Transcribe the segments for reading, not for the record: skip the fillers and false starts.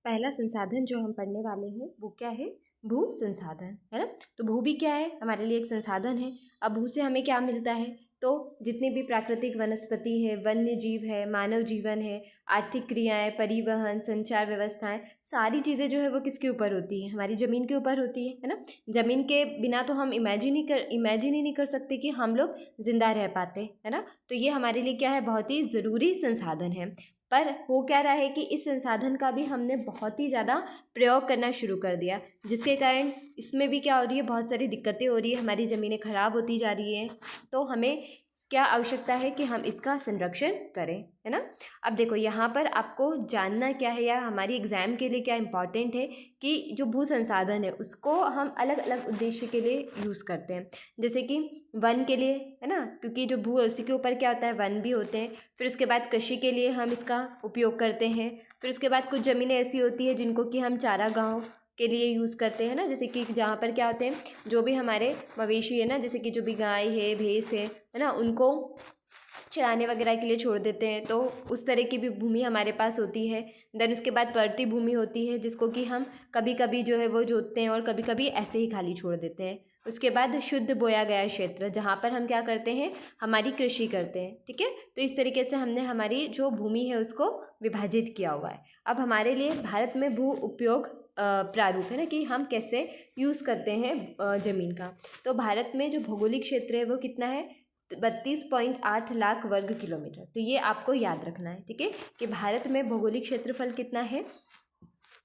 पहला संसाधन जो हम पढ़ने वाले हैं वो क्या है? भू संसाधन, है ना। तो भू भी क्या है? हमारे लिए एक संसाधन है। अब भू से हमें क्या मिलता है? तो जितनी भी प्राकृतिक वनस्पति है, वन्य जीव है, मानव जीवन है, आर्थिक क्रियाएं, परिवहन, संचार व्यवस्थाएं, सारी चीज़ें जो है वो किसके ऊपर होती है? हमारी ज़मीन के ऊपर होती है ना। ज़मीन के बिना तो हम इमेजिन ही नहीं कर सकते कि हम लोग जिंदा रह पाते, है ना। तो ये हमारे लिए क्या है? बहुत ही ज़रूरी संसाधन है। पर हो क्या रहा है कि इस संसाधन का भी हमने बहुत ही ज़्यादा प्रयोग करना शुरू कर दिया, जिसके कारण इसमें भी क्या हो रही है? बहुत सारी दिक्कतें हो रही है, हमारी ज़मीनें ख़राब होती जा रही है। तो हमें क्या आवश्यकता है कि हम इसका संरक्षण करें, है ना। अब देखो यहाँ पर आपको जानना क्या है, या हमारी एग्ज़ाम के लिए क्या इम्पॉर्टेंट है कि जो भू संसाधन है उसको हम अलग अलग उद्देश्य के लिए यूज़ करते हैं। जैसे कि वन के लिए, है ना, क्योंकि जो भू है उसी के ऊपर क्या होता है? वन भी होते हैं। फिर उसके बाद कृषि के लिए हम इसका उपयोग करते हैं। फिर उसके बाद कुछ ज़मीनें ऐसी होती है जिनको कि हम चारागाहों के लिए यूज़ करते हैं ना, जैसे कि जहाँ पर क्या होते हैं, जो भी हमारे मवेशी है ना, जैसे कि जो भी गाय है, भैंस है ना, उनको चराने वगैरह के लिए छोड़ देते हैं, तो उस तरह की भी भूमि हमारे पास होती है। देन उसके बाद परती भूमि होती है, जिसको कि हम कभी कभी जो है वो जोतते हैं और कभी कभी ऐसे ही खाली छोड़ देते हैं। उसके बाद शुद्ध बोया गया क्षेत्र, जहाँ पर हम क्या करते हैं? हमारी कृषि करते हैं, ठीक है। तो इस तरीके से हमने हमारी जो भूमि है उसको विभाजित किया हुआ है। अब हमारे लिए भारत में भू उपयोग प्रारूप है ना, कि हम कैसे यूज़ करते हैं ज़मीन का। तो भारत में जो भौगोलिक क्षेत्र है वो कितना है? 32.8 लाख वर्ग किलोमीटर। तो ये आपको याद रखना है, ठीक है, कि भारत में भौगोलिक क्षेत्रफल कितना है?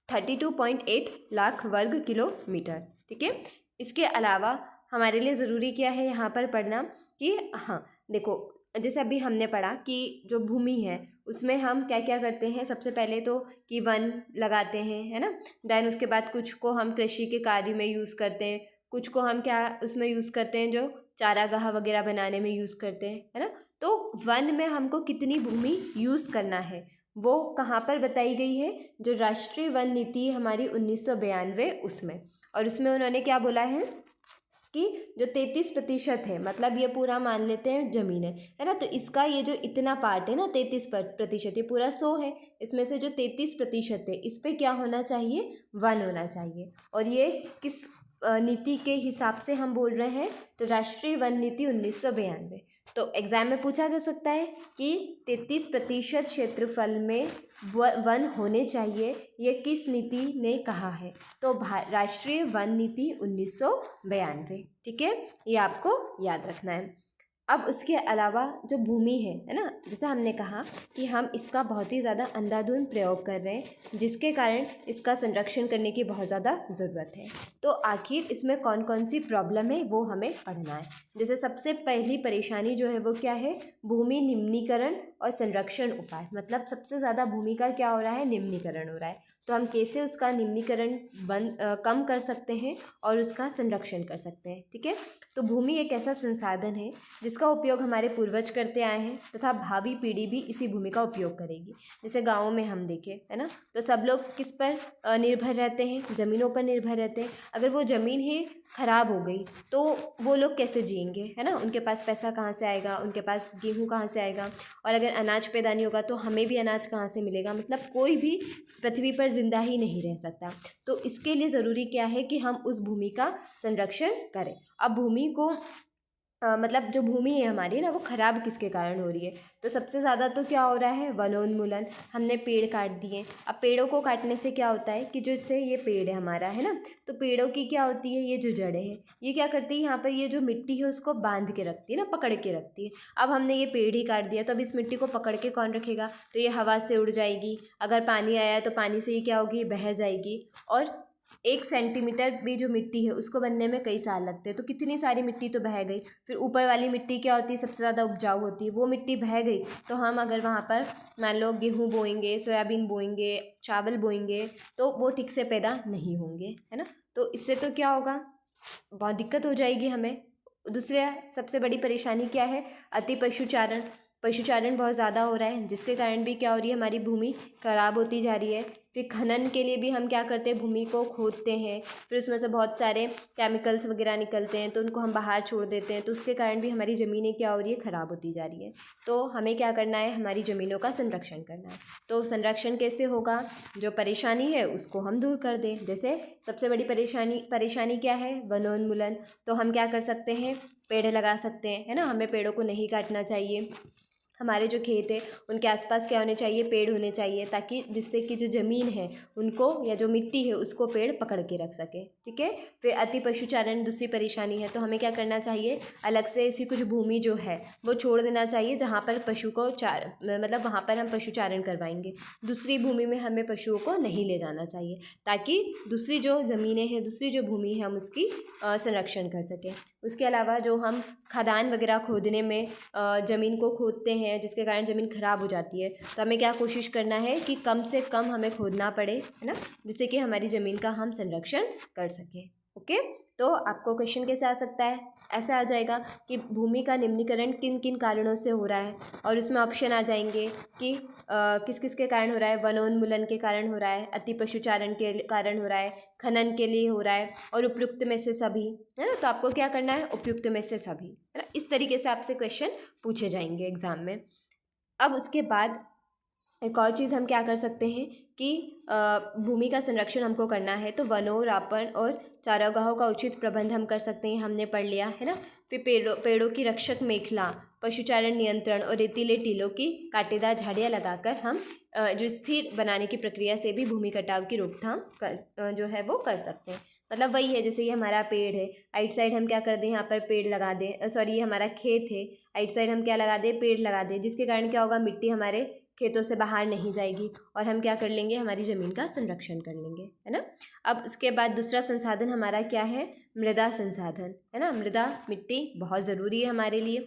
32.8 लाख वर्ग किलोमीटर, ठीक है। इसके अलावा हमारे लिए ज़रूरी क्या है यहाँ पर पढ़ना कि हाँ देखो, जैसे अभी हमने पढ़ा कि जो भूमि है उसमें हम क्या क्या करते हैं। सबसे पहले तो कि वन लगाते हैं, है ना। देन उसके बाद कुछ को हम कृषि के कार्य में यूज़ करते हैं, कुछ को हम क्या उसमें यूज़ करते हैं, जो चारागाह वगैरह बनाने में यूज़ करते हैं, है ना। तो वन में हमको कितनी भूमि यूज़ करना है वो कहाँ पर बताई गई है? जो राष्ट्रीय वन नीति है हमारी 1992 उसमें। और उसमें उन्होंने क्या बोला है कि जो 33% है, मतलब ये पूरा मान लेते हैं ज़मीन है ना, तो इसका ये जो इतना पार्ट है ना 33%, ये पूरा 100 है, इसमें से जो 33% है इस पे क्या होना चाहिए? वन होना चाहिए। और ये किस नीति के हिसाब से हम बोल रहे हैं? तो राष्ट्रीय वन नीति 1992। तो एग्जाम में पूछा जा सकता है कि 33% क्षेत्रफल में वन होने चाहिए, ये किस नीति ने कहा है? तो राष्ट्रीय वन नीति 1992, ठीक है, ये आपको याद रखना है। अब उसके अलावा जो भूमि है ना, जैसे हमने कहा कि हम इसका बहुत ही ज़्यादा अंधाधुंध प्रयोग कर रहे हैं, जिसके कारण इसका संरक्षण करने की बहुत ज़्यादा ज़रूरत है। तो आखिर इसमें कौन कौन सी प्रॉब्लम है वो हमें पढ़ना है। जैसे सबसे पहली परेशानी जो है वो क्या है? भूमि निम्नीकरण और संरक्षण उपाय, मतलब सबसे ज़्यादा भूमि का क्या हो रहा है? निम्नीकरण हो रहा है। तो हम कैसे उसका निम्नीकरण कम कर सकते हैं और उसका संरक्षण कर सकते हैं, ठीक है। तो भूमि एक ऐसा संसाधन है जिसका उपयोग हमारे पूर्वज करते आए हैं तथा भावी पीढ़ी भी इसी भूमि का उपयोग करेगी। जैसे गाँवों में हम देखें, है ना, तो सब लोग किस पर निर्भर रहते हैं? ज़मीनों पर निर्भर रहते हैं। अगर वो ज़मीन ही खराब हो गई तो वो लोग कैसे जिएंगे, है ना। उनके पास पैसा कहाँ से आएगा? उनके पास गेहूँ कहाँ से आएगा? और अगर अनाज पैदा नहीं होगा तो हमें भी अनाज कहाँ से मिलेगा? मतलब कोई भी पृथ्वी पर जिंदा ही नहीं रह सकता। तो इसके लिए ज़रूरी क्या है कि हम उस भूमि का संरक्षण करें। अब भूमि को मतलब जो भूमि है हमारी ना, वो ख़राब किसके कारण हो रही है? तो सबसे ज़्यादा तो क्या हो रहा है? वनोन्मूलन। हमने पेड़ काट दिए। अब पेड़ों को काटने से क्या होता है कि जैसे ये पेड़ है हमारा, है ना, तो पेड़ों की क्या होती है? ये जो जड़ें हैं ये क्या करती है? यहाँ पर ये जो मिट्टी है उसको बांध के रखती है ना, पकड़ के रखती है। अब हमने ये पेड़ ही काट दिया तो अब इस मिट्टी को पकड़ के कौन रखेगा? तो ये हवा से उड़ जाएगी। अगर पानी आया तो पानी से ही क्या होगी? बह जाएगी। और 1 सेंटीमीटर भी जो मिट्टी है उसको बनने में कई साल लगते हैं, तो कितनी सारी मिट्टी तो बह गई। फिर ऊपर वाली मिट्टी क्या होती है? सबसे ज़्यादा उपजाऊ होती है, वो मिट्टी बह गई तो हम अगर वहाँ पर मान लो गेहूँ बोएंगे, सोयाबीन बोएंगे, चावल बोएंगे तो वो ठीक से पैदा नहीं होंगे, है ना। तो इससे तो क्या होगा? बहुत दिक्कत हो जाएगी हमें। दूसरा सबसे बड़ी परेशानी क्या है? अति पशुचारण। पशुचारण बहुत ज़्यादा हो रहा है, जिसके कारण भी क्या हो रही है, हमारी भूमि खराब होती जा रही है। फिर खनन के लिए भी हम क्या करते हैं, भूमि को खोदते हैं, फिर उसमें से बहुत सारे केमिकल्स वगैरह निकलते हैं, तो उनको हम बाहर छोड़ देते हैं, तो उसके कारण भी हमारी ज़मीनें क्या हो रही है, ख़राब होती जा रही है। तो हमें क्या करना है, हमारी ज़मीनों का संरक्षण करना है। तो संरक्षण कैसे होगा, जो परेशानी है उसको हम दूर कर दें। जैसे सबसे बड़ी परेशानी क्या है, वनोन्मूलन। तो हम क्या कर सकते हैं, पेड़ लगा सकते हैं, है ना। हमें पेड़ों को नहीं काटना चाहिए। हमारे जो खेत है उनके आसपास क्या होने चाहिए, पेड़ होने चाहिए, ताकि जिससे कि जो ज़मीन है उनको या जो मिट्टी है उसको पेड़ पकड़ के रख सके, ठीक है। फिर अति पशुचारण दूसरी परेशानी है। तो हमें क्या करना चाहिए, अलग से ऐसी कुछ भूमि जो है वो छोड़ देना चाहिए जहाँ पर पशु को मतलब वहाँ पर हम पशुचारण करवाएंगे। दूसरी भूमि में हमें पशुओं को नहीं ले जाना चाहिए, ताकि दूसरी जो ज़मीनें हैं, दूसरी जो भूमि है, हम उसकी संरक्षण कर सकें। उसके अलावा जो हम खदान वगैरह खोदने में ज़मीन को खोदते हैं, जिसके कारण ज़मीन ख़राब हो जाती है, तो हमें क्या कोशिश करना है कि कम से कम हमें खोदना पड़े, है ना, जिससे कि हमारी ज़मीन का हम संरक्षण कर सकें। ओके, तो आपको क्वेश्चन कैसे आ सकता है, ऐसे आ जाएगा कि भूमि का निम्नीकरण किन किन कारणों से हो रहा है, और उसमें ऑप्शन आ जाएंगे कि किस किस के कारण हो रहा है। वनोन्मूलन के कारण हो रहा है, अति पशुचारण के कारण हो रहा है, खनन के लिए हो रहा है, और उपयुक्त में से सभी, है ना। तो आपको क्या करना है, उपयुक्त में से सभी, है ना। इस तरीके से आपसे क्वेश्चन पूछे जाएंगे एग्जाम में। अब उसके बाद एक और चीज़ हम क्या कर सकते हैं कि भूमि का संरक्षण हमको करना है, तो वनोरापण और चारागाहों का उचित प्रबंध हम कर सकते हैं, हमने पढ़ लिया, है ना। फिर पेड़ों की रक्षक मेखला, पशुचारण नियंत्रण और रेतीले टीलों की कांटेदार झाड़ियाँ लगाकर हम जो स्थिर बनाने की प्रक्रिया से भी भूमि कटाव की रोकथाम जो है वो कर सकते हैं। मतलब वही है, जैसे ये हमारा पेड़ है, आइट साइड हम क्या कर दें, यहाँ पर पेड़ लगा दें, सॉरी ये हमारा खेत है, आइट साइड हम क्या लगा दें, पेड़ लगा दें, जिसके कारण क्या होगा, मिट्टी हमारे खेतों से बाहर नहीं जाएगी, और हम क्या कर लेंगे, हमारी ज़मीन का संरक्षण कर लेंगे, है ना। अब उसके बाद दूसरा संसाधन हमारा क्या है, मृदा संसाधन, है ना। मृदा, मिट्टी बहुत ज़रूरी है हमारे लिए।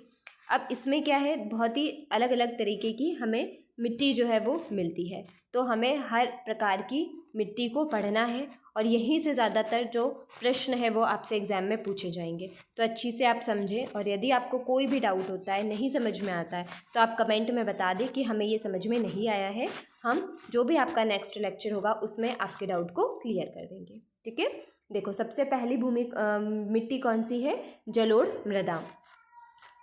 अब इसमें क्या है, बहुत ही अलग अलग तरीके की हमें मिट्टी जो है वो मिलती है, तो हमें हर प्रकार की मिट्टी को पढ़ना है, और यहीं से ज़्यादातर जो प्रश्न है वो आपसे एग्ज़ाम में पूछे जाएंगे। तो अच्छी से आप समझें, और यदि आपको कोई भी डाउट होता है, नहीं समझ में आता है, तो आप कमेंट में बता दें कि हमें ये समझ में नहीं आया है। हम जो भी आपका नेक्स्ट लेक्चर होगा उसमें आपके डाउट को क्लियर कर देंगे, ठीक है। देखो, सबसे पहली मिट्टी कौन सी है, जलोढ़ मृदा।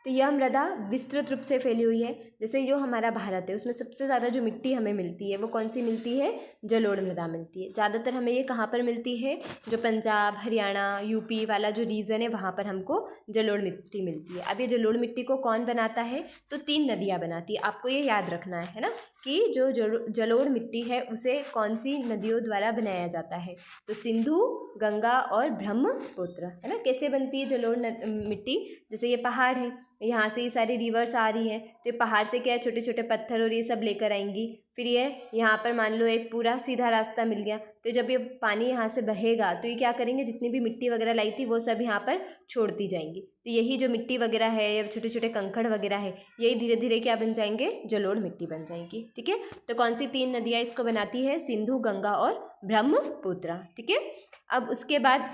तो यह मृदा विस्तृत रूप से फैली हुई है। जैसे जो हमारा भारत है उसमें सबसे ज़्यादा जो मिट्टी हमें मिलती है वो कौन सी मिलती है, जलोढ़ मृदा मिलती है। ज़्यादातर हमें ये कहाँ पर मिलती है, जो पंजाब, हरियाणा, यूपी वाला जो रीजन है वहाँ पर हमको जलोढ़ मिट्टी मिलती है। अब ये जलोढ़ मिट्टी को कौन बनाता है, तो 3 नदियाँ बनाती है। आपको ये याद रखना है ना, कि जो जलोढ़ मिट्टी है उसे कौन सी नदियों द्वारा बनाया जाता है, तो सिंधु, गंगा और ब्रह्मपुत्र, है ना। कैसे बनती है जलोढ़ मिट्टी, जैसे ये पहाड़ है, यहाँ से ये सारी रिवर्स आ रही हैं, तो ये पहाड़ से क्या है, छोटे छोटे पत्थर और ये सब लेकर आएंगी। फिर ये यहाँ पर मान लो एक पूरा सीधा रास्ता मिल गया, तो जब ये पानी यहाँ से बहेगा तो ये क्या करेंगे, जितनी भी मिट्टी वगैरह लाई थी वो सब यहाँ पर छोड़ती जाएंगी। तो यही जो मिट्टी वगैरह है या छोटे छोटे कंकड़ वगैरह है, यही धीरे धीरे क्या बन जाएंगे, जलोढ़ मिट्टी बन जाएंगी, ठीक है। तो कौन सी 3 नदियाँ इसको बनाती है, सिंधु, गंगा और ब्रह्मपुत्र, ठीक है। अब उसके बाद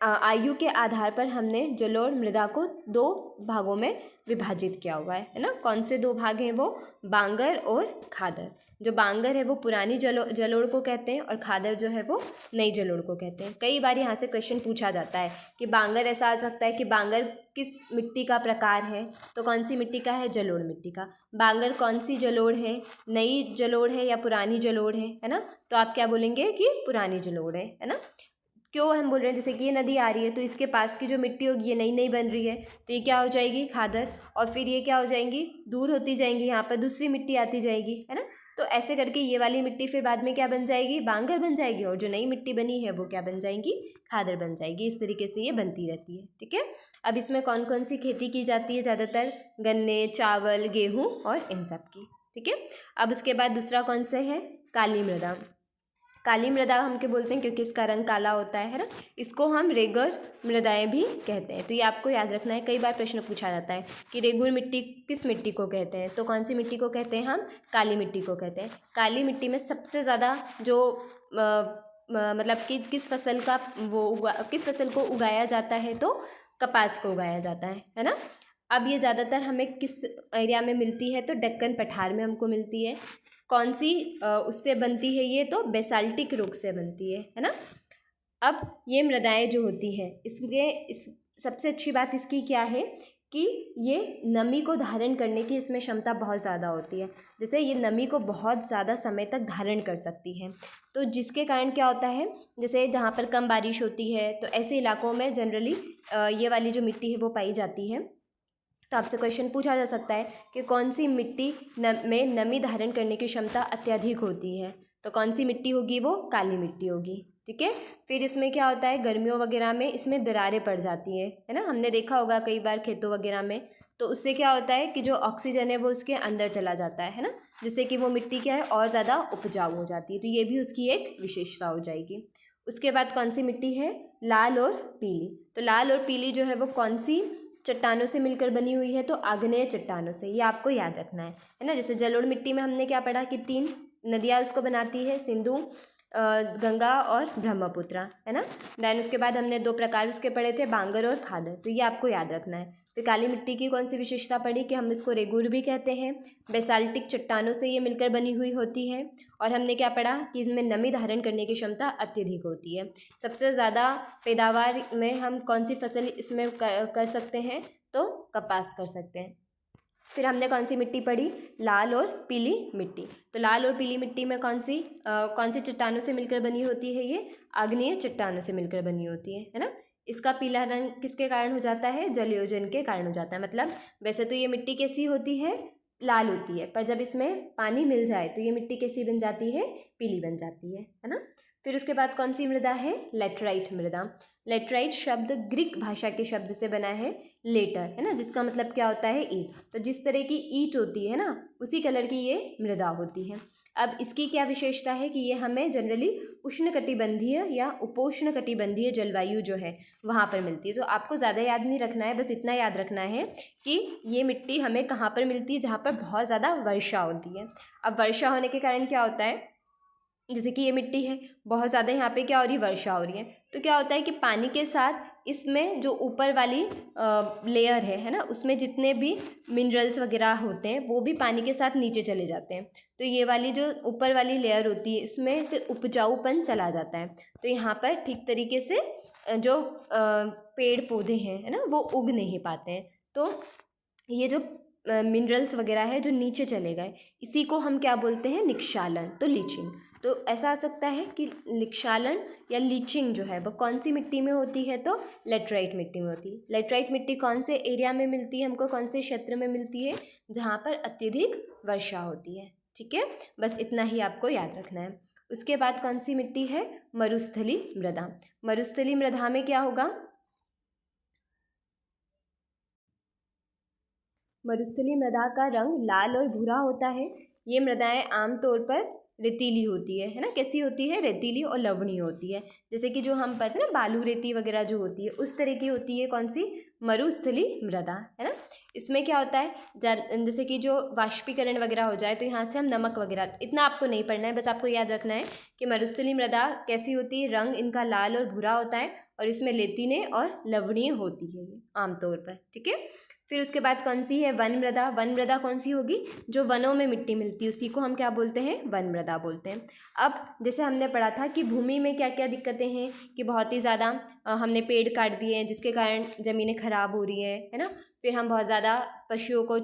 आयु के आधार पर हमने जलोढ़ मृदा को 2 भागों में विभाजित किया हुआ है ना। कौन से 2 भाग हैं वो, बांगर और खादर। जो बांगर है वो पुरानी जलोढ़ को कहते हैं, और खादर जो है वो नई जलोढ़ को कहते हैं। कई बार यहाँ से क्वेश्चन पूछा जाता है कि बांगर, ऐसा आ सकता है कि बांगर किस मिट्टी का प्रकार है, तो कौन सी मिट्टी का है, जलोढ़ मिट्टी का। बांगर कौन सी जलोढ़ है, नई जलोढ़ है या पुरानी जलोढ़ है ना। तो आप क्या बोलेंगे कि पुरानी जलोढ़ है ना। क्यों हम बोल रहे हैं, जैसे कि ये नदी आ रही है तो इसके पास की जो मिट्टी होगी ये नई नई बन रही है, तो ये क्या हो जाएगी, खादर, और फिर ये क्या हो जाएंगी, दूर होती जाएंगी, यहाँ पर दूसरी मिट्टी आती जाएगी, है ना। तो ऐसे करके ये वाली मिट्टी फिर बाद में क्या बन जाएगी, बांगर बन जाएगी, और जो नई मिट्टी बनी है वो क्या बन जाएगी, खादर बन जाएगी। इस तरीके से ये बनती रहती है, ठीक है। अब इसमें कौन कौन सी खेती की जाती है, ज़्यादातर गन्ने, चावल, गेहूँ और इन सब की, ठीक है। अब उसके बाद दूसरा कौन सा है, काली मृदा। काली मृदा हम क्या बोलते हैं, क्योंकि इसका रंग काला होता है ना। इसको हम रेगुर मृदाएं भी कहते हैं। तो ये आपको याद रखना है, कई बार प्रश्न पूछा जाता है कि रेगुर मिट्टी किस मिट्टी को कहते हैं, तो कौन सी मिट्टी को कहते हैं, हम काली मिट्टी को कहते हैं। काली मिट्टी में सबसे ज़्यादा जो मतलब कि किस फसल को उगाया जाता है, तो कपास को उगाया जाता है ना। अब ये ज़्यादातर हमें किस एरिया में मिलती है, तो दक्कन पठार में हमको मिलती है। कौन सी उससे बनती है ये, तो बेसाल्टिक रॉक से बनती है ना। अब ये मृदाएं जो होती है इसमें सबसे अच्छी बात इसकी क्या है कि ये नमी को धारण करने की इसमें क्षमता बहुत ज़्यादा होती है। जैसे ये नमी को बहुत ज़्यादा समय तक धारण कर सकती है, तो जिसके कारण क्या होता है, जैसे जहाँ पर कम बारिश होती है तो ऐसे इलाकों में जनरली ये वाली जो मिट्टी है वो पाई जाती है। तो आपसे क्वेश्चन पूछा जा सकता है कि कौन सी मिट्टी में नमी धारण करने की क्षमता अत्यधिक होती है, तो कौन सी मिट्टी होगी, वो काली मिट्टी होगी। ठीक है। फिर इसमें क्या होता है, गर्मियों वगैरह में इसमें दरारें पड़ जाती है ना। हमने देखा होगा कई बार खेतों वगैरह में, तो उससे क्या होता है कि जो ऑक्सीजन है वो उसके अंदर चला जाता है ना, जिससे कि वो मिट्टी क्या है और ज़्यादा उपजाऊ हो जाती है। तो ये भी उसकी एक विशेषता हो जाएगी। उसके बाद कौन सी मिट्टी है, लाल और पीली। तो लाल और पीली जो है वो कौन सी चट्टानों से मिलकर बनी हुई है, तो आग्नेय चट्टानों से। ये आपको याद रखना है ना। जैसे जलोढ़ मिट्टी में हमने क्या पढ़ा कि 3 नदियाँ उसको बनाती है, सिंधु, गंगा और ब्रह्मपुत्र, है ना। देन उसके बाद हमने 2 प्रकार उसके पढ़े थे, बांगर और खादर, तो ये आपको याद रखना है। फिर काली मिट्टी की कौन सी विशेषता पढ़ी कि हम इसको रेगुर भी कहते हैं, बेसाल्टिक चट्टानों से ये मिलकर बनी हुई होती है। और हमने क्या पढ़ा कि इसमें नमी धारण करने की क्षमता अत्यधिक होती है। सबसे ज़्यादा पैदावार में हम कौन सी फसल इसमें कर सकते हैं, तो कपास कर सकते हैं। फिर हमने कौन सी मिट्टी पढ़ी, लाल और पीली मिट्टी। तो लाल और पीली मिट्टी में कौन सी चट्टानों से मिलकर बनी होती है, ये आग्नेय चट्टानों से मिलकर बनी होती है ना। इसका पीला रंग किसके कारण हो जाता है, जलयोजन के कारण हो जाता है। मतलब वैसे तो ये मिट्टी कैसी होती है, लाल होती है, पर जब इसमें पानी मिल जाए तो ये मिट्टी कैसी बन जाती है, पीली बन जाती है ना। फिर उसके बाद कौन सी मृदा है, लेटराइट मृदा। लेटराइट शब्द ग्रीक भाषा के शब्द से बना है, लेटर, है ना, जिसका मतलब क्या होता है, ईंट। तो जिस तरह की ईंट होती है ना, उसी कलर की ये मृदा होती है। अब इसकी क्या विशेषता है कि ये हमें जनरली उष्णकटिबंधीय या उपोष्णकटिबंधीय जलवायु जो है वहाँ पर मिलती है। तो आपको ज़्यादा याद नहीं रखना है, बस इतना याद रखना है कि ये मिट्टी हमें कहाँ पर मिलती है, जहाँ पर बहुत ज़्यादा वर्षा होती है। अब वर्षा होने के कारण क्या होता है, जैसे कि ये मिट्टी है, बहुत ज़्यादा यहाँ पे क्या हो रही है, वर्षा हो रही है, तो क्या होता है कि पानी के साथ इसमें जो ऊपर वाली लेयर है ना, उसमें जितने भी मिनरल्स वगैरह होते हैं वो भी पानी के साथ नीचे चले जाते हैं। तो ये वाली जो ऊपर वाली लेयर होती है इसमें से उपजाऊपन चला जाता है। तो यहाँ पर ठीक तरीके से जो पेड़ पौधे हैं, है ना, वो उग नहीं पाते हैं। तो ये जो मिनरल्स वगैरह है जो नीचे चले गए, इसी को हम क्या बोलते हैं, निक्षालन, तो लीचिंग। तो ऐसा आ सकता है कि निक्षालन या लीचिंग जो है वो कौन सी मिट्टी में होती है, तो लेटराइट मिट्टी में होती है। लेटराइट मिट्टी कौन से एरिया में मिलती है, हमको कौन से क्षेत्र में मिलती है, जहाँ पर अत्यधिक वर्षा होती है। ठीक है, बस इतना ही आपको याद रखना है। उसके बाद कौन सी मिट्टी है, मरुस्थली मृदा। मरुस्थली मृदा में क्या होगा, मरुस्थली मृदा का रंग लाल और भूरा होता है। ये मृदाएं आमतौर पर रेतीली होती है ना, कैसी होती है, रेतीली और लवणीय होती है। जैसे कि जो हम पता है ना, बालू रेती वगैरह जो होती है उस तरह की होती है कौन सी, मरुस्थली मृदा, है ना। इसमें क्या होता है, जैसे कि जो वाष्पीकरण वगैरह हो जाए तो यहाँ से हम नमक वगैरह, इतना आपको नहीं पढ़ना है, बस आपको याद रखना है कि मरुस्थली मृदा कैसी होती है, रंग इनका लाल और भूरा होता है और इसमें रेतीले और लवणीय होती है ये आमतौर पर। ठीक है। फिर उसके बाद कौन सी है, वन मृदा। वन मृदा कौन सी होगी, जो वनों में मिट्टी मिलती है उसी को हम क्या बोलते हैं, वन मृदा बोलते हैं। अब जैसे हमने पढ़ा था कि भूमि में क्या क्या दिक्कतें हैं, कि बहुत ही ज़्यादा हमने पेड़ काट दिए हैं जिसके कारण ज़मीनें खराब हो रही है ना। फिर हम बहुत ज़्यादा पशुओं को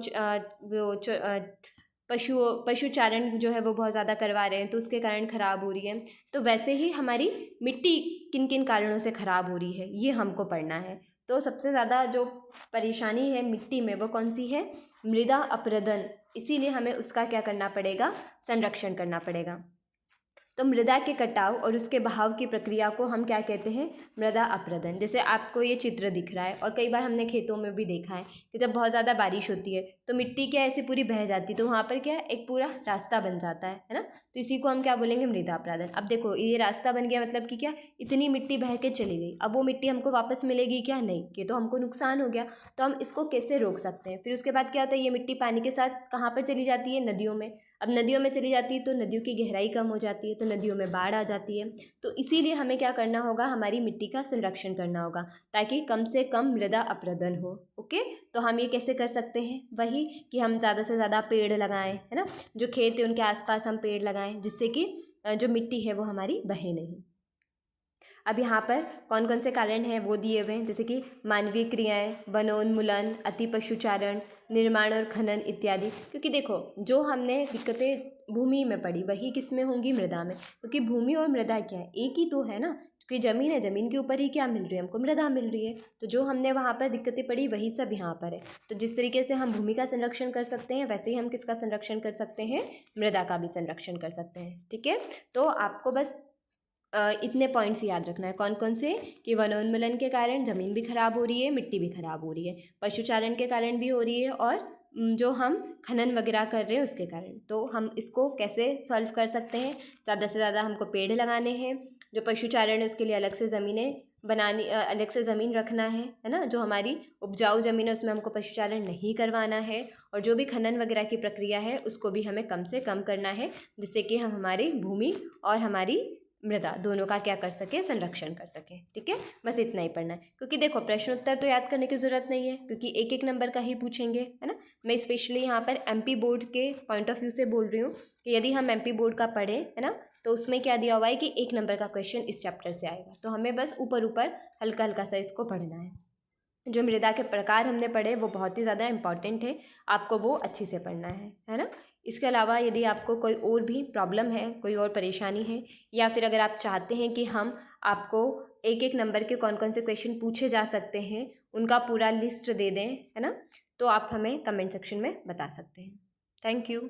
पशुचारण जो है वो बहुत ज़्यादा करवा रहे हैं, तो उसके कारण ख़राब हो रही है। तो वैसे ही हमारी मिट्टी किन किन कारणों से ख़राब हो रही है ये हमको पढ़ना है। तो सबसे ज़्यादा जो परेशानी है मिट्टी में वो कौन सी है, मृदा अपरदन। इसीलिए हमें उसका क्या करना पड़ेगा, संरक्षण करना पड़ेगा। तो मृदा के कटाव और उसके बहाव की प्रक्रिया को हम क्या कहते हैं, मृदा अपरदन। जैसे आपको ये चित्र दिख रहा है और कई बार हमने खेतों में भी देखा है कि जब बहुत ज़्यादा बारिश होती है तो मिट्टी क्या ऐसे पूरी बह जाती है, तो वहाँ पर क्या एक पूरा रास्ता बन जाता है ना। तो इसी को हम क्या बोलेंगे, मृदा अपरदन। अब देखो ये रास्ता बन गया, मतलब कि क्या, इतनी मिट्टी बह के चली गई, अब वो मिट्टी हमको वापस मिलेगी क्या, नहीं, ये तो हमको नुकसान हो गया। तो हम इसको कैसे रोक सकते हैं। फिर उसके बाद क्या होता है, ये मिट्टी पानी के साथ कहाँ पर चली जाती है, नदियों में। अब नदियों में चली जाती है तो नदियों की गहराई कम हो जाती है, तो नदियों में बाढ़ आ जाती है। तो इसीलिए हमें क्या करना होगा, हमारी मिट्टी का संरक्षण करना होगा ताकि कम से कम मृदा अपरदन हो। ओके, तो हम ये कैसे कर सकते हैं, वही कि हम ज़्यादा से ज़्यादा पेड़ लगाएं, है ना, जो खेत है उनके आसपास हम पेड़ लगाएं, जिससे कि जो मिट्टी है वो हमारी बहे नहीं। अब यहाँ पर कौन कौन से कारण हैं वो दिए हुए हैं, जैसे कि मानवीय क्रियाएं, वनोन्मूलन, अति पशुचारण, निर्माण और खनन इत्यादि। क्योंकि देखो जो हमने दिक्कतें भूमि में पड़ी वही किस में होंगी, मृदा में, क्योंकि भूमि और मृदा क्या है, एक ही तो है ना, क्योंकि ज़मीन है, ज़मीन के ऊपर ही क्या मिल रही है हमको, मृदा मिल रही है। तो जो हमने वहाँ पर दिक्कतें पड़ी वही सब यहाँ पर है। तो जिस तरीके से हम भूमि का संरक्षण कर सकते हैं वैसे ही हम किसका संरक्षण कर सकते हैं, मृदा का भी संरक्षण कर सकते हैं। ठीक है, तो आपको बस इतने पॉइंट्स याद रखना है। कौन कौन से, कि वनोन्मूलन के कारण ज़मीन भी खराब हो रही है, मिट्टी भी खराब हो रही है, पशुचारण के कारण भी हो रही है, और जो हम खनन वगैरह कर रहे हैं उसके कारण। तो हम इसको कैसे सॉल्व कर सकते हैं, ज़्यादा से ज़्यादा हमको पेड़ लगाने हैं। जो पशुचारण है उसके लिए अलग से ज़मीनें बनानी, अलग से ज़मीन रखना है ना, जो हमारी उपजाऊ ज़मीन है उसमें हमको पशुचारण नहीं करवाना है। और जो भी खनन वगैरह की प्रक्रिया है उसको भी हमें कम से कम करना है, जिससे कि हम हमारी भूमि और हमारी मृदा दोनों का क्या कर सके, संरक्षण कर सके। ठीक है, बस इतना ही पढ़ना है, क्योंकि देखो प्रश्न उत्तर तो याद करने की ज़रूरत नहीं है, क्योंकि एक एक नंबर का ही पूछेंगे, है ना। मैं स्पेशली यहाँ पर एमपी बोर्ड के पॉइंट ऑफ व्यू से बोल रही हूँ कि यदि हम एमपी बोर्ड का पढ़ें, है ना, तो उसमें क्या दिया हुआ है कि एक नंबर का क्वेश्चन इस चैप्टर से आएगा। तो हमें बस ऊपर ऊपर हल्का हल्का सा इसको पढ़ना है। जो मृदा के प्रकार हमने पढ़े वो बहुत ही ज़्यादा इंपॉर्टेंट है, आपको वो अच्छे से पढ़ना है ना। इसके अलावा यदि आपको कोई और भी प्रॉब्लम है, कोई और परेशानी है, या फिर अगर आप चाहते हैं कि हम आपको एक एक नंबर के कौन कौन से क्वेश्चन पूछे जा सकते हैं उनका पूरा लिस्ट दे दें, है ना, तो आप हमें कमेंट सेक्शन में बता सकते हैं। Thank you.